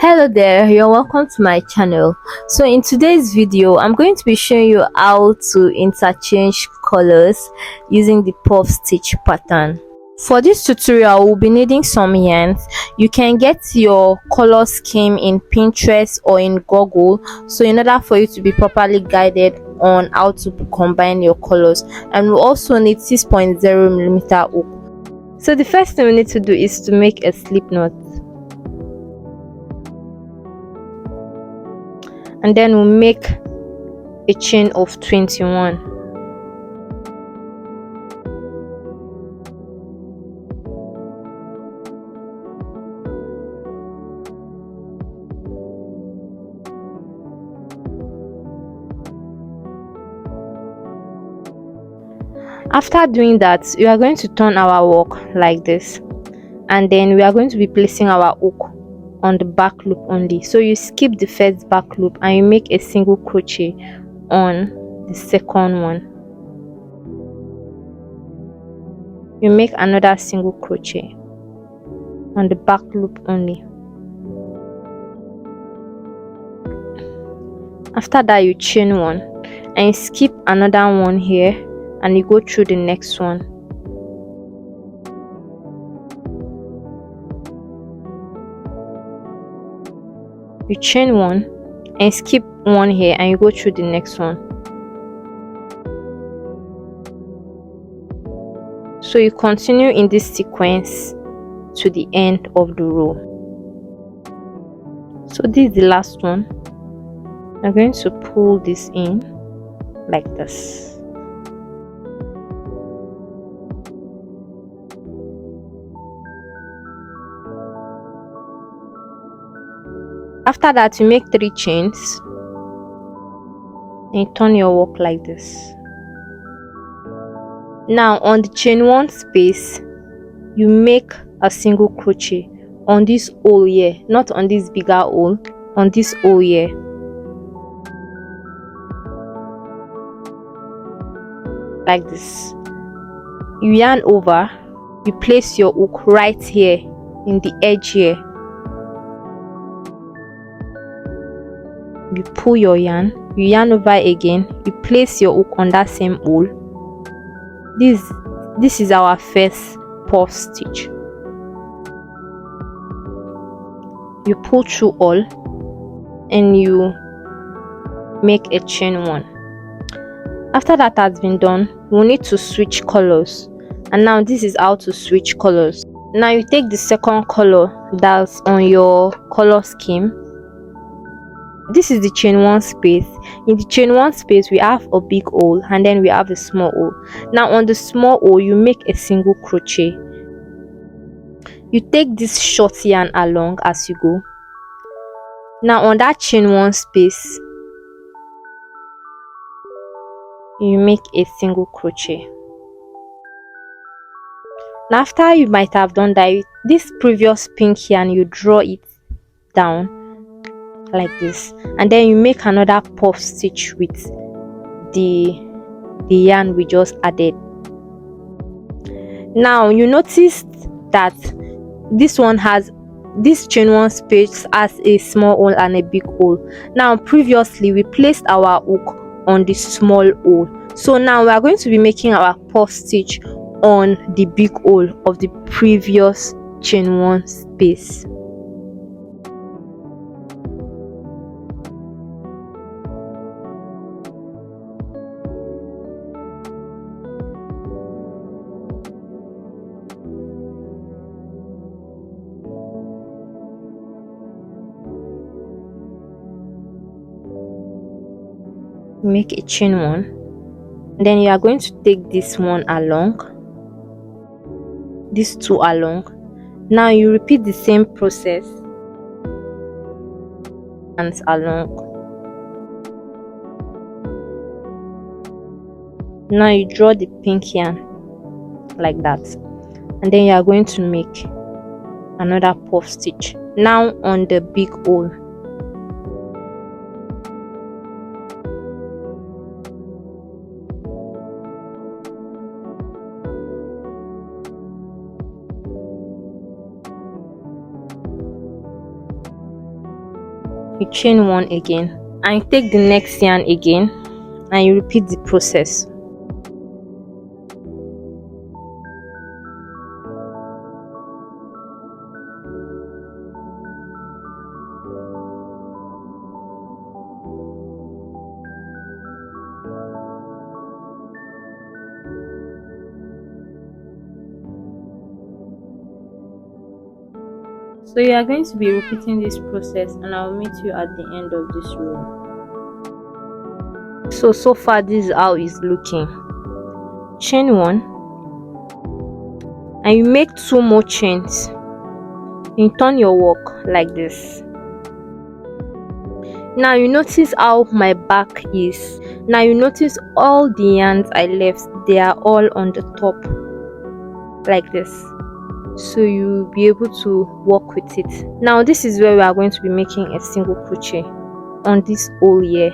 Hello there, you're welcome to my channel. So in today's video I'm going to be showing you how to interchange colors using the puff stitch pattern. For this tutorial we'll be needing some yarns. You can get your color scheme in Pinterest or in Google, so in order for you to be properly guided on how to combine your colors. And we'll also need 6.0mm hook. So the first thing we need to do is to make a slip knot, and then we'll make a chain of 21. After doing that, we are going to turn our work like this, and then we are going to be placing our hook on the back loop only. So you skip the first back loop and you make a single crochet on the second one. You make another single crochet on the back loop only. After that, you chain one and you skip another one here and you go through the next one. You chain one and skip one here and you go through the next one. So you continue in this sequence to the end of the row. So this is the last one. I'm going to pull this in like this. After that, you make 3 chains and you turn your work like this. Now on the chain 1 space, you make a single crochet on this hole here, not on this bigger hole, on this hole here. Like this. You yarn over, you place your hook right here in the edge here. You pull your yarn, you yarn over again, you place your hook on that same hole. This is our first puff stitch. You pull through all and you make a chain 1. After that has been done, we'll need to switch colors, and now this is how to switch colors. Now you take the second color that's on your color scheme. This is the chain 1 space. In the chain 1 space we have a big hole and then we have a small hole. Now on the small hole you make a single crochet. You take this short yarn along as you go. Now on that chain 1 space you make a single crochet. Now after you might have done that, this previous pink yarn, you draw it down like this, and then you make another puff stitch with the yarn we just added. Now you notice that this chain 1 space has a small hole and a big hole. Now previously we placed our hook on the small hole, so now we are going to be making our puff stitch on the big hole of the previous chain 1 space. Make a chain 1, then you are going to take this one along, these 2 along. Now you repeat the same process and along. Now you draw the pink yarn like that, and then you are going to make another puff stitch now on the big hole. you chain 1 again, and you take the next yarn again and you repeat the process. So you are going to be repeating this process, and I'll meet you at the end of this row. So far this is how it's looking. Chain 1 and you make 2 more chains. You turn your work like this. Now you notice how my back is. Now you notice all the yarns I left, they are all on the top like this, so you'll be able to work with it. Now this is where we are going to be making a single crochet on this hole here.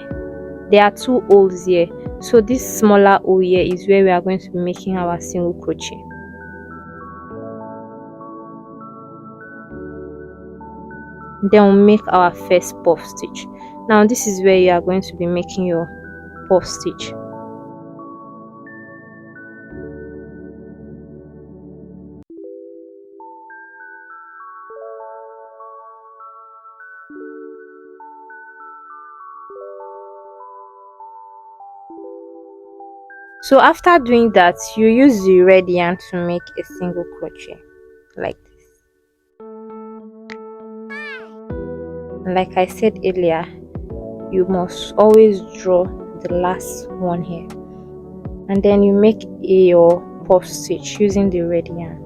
There are 2 holes here, so this smaller hole here is where we are going to be making our single crochet. Then we'll make our first puff stitch. Now this is where you are going to be making your puff stitch. So after doing that, you use the red yarn to make a single crochet like this. Like I said earlier, you must always draw the last one here, and then you make your puff stitch using the red yarn.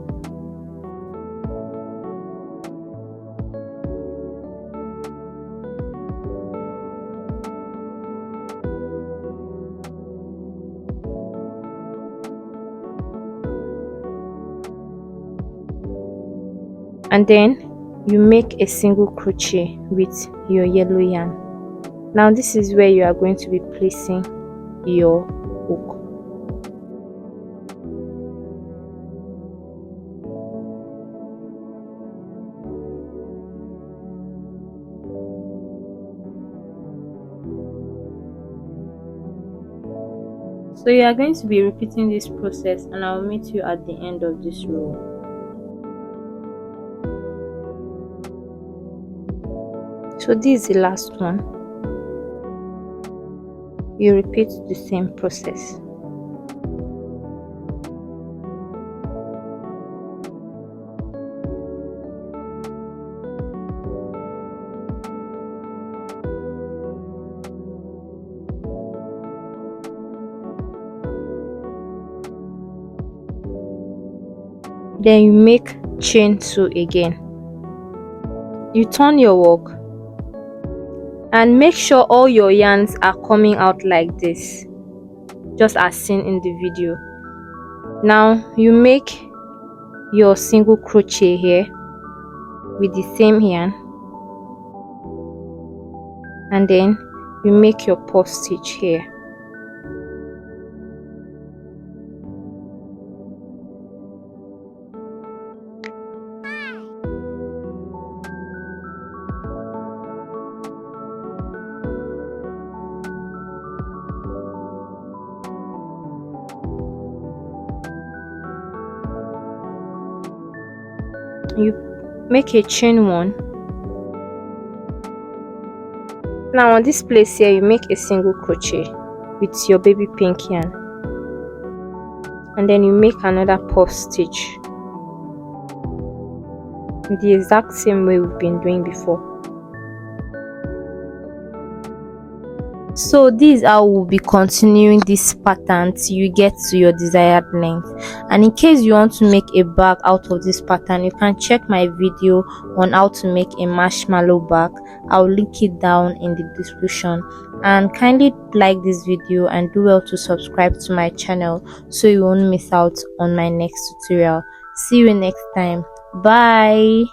And then you make a single crochet with your yellow yarn. Now this is where you are going to be placing your hook. So you are going to be repeating this process, and I'll meet you at the end of this row. So this is the last one. You repeat the same process. Then you make chain 2 again. You turn your work and make sure all your yarns are coming out like this, just as seen in the video. Now you make your single crochet here with the same yarn, and then you make your puff stitch here. You make a chain 1. Now on this place here, you make a single crochet with your baby pink yarn, and then you make another puff stitch the exact same way we've been doing before. So this is how we'll be continuing this pattern till you get to your desired length. And in case you want to make a bag out of this pattern, you can check my video on how to make a marshmallow bag. I'll link it down in the description. And kindly like this video and do well to subscribe to my channel so you won't miss out on my next tutorial. See you next time. Bye.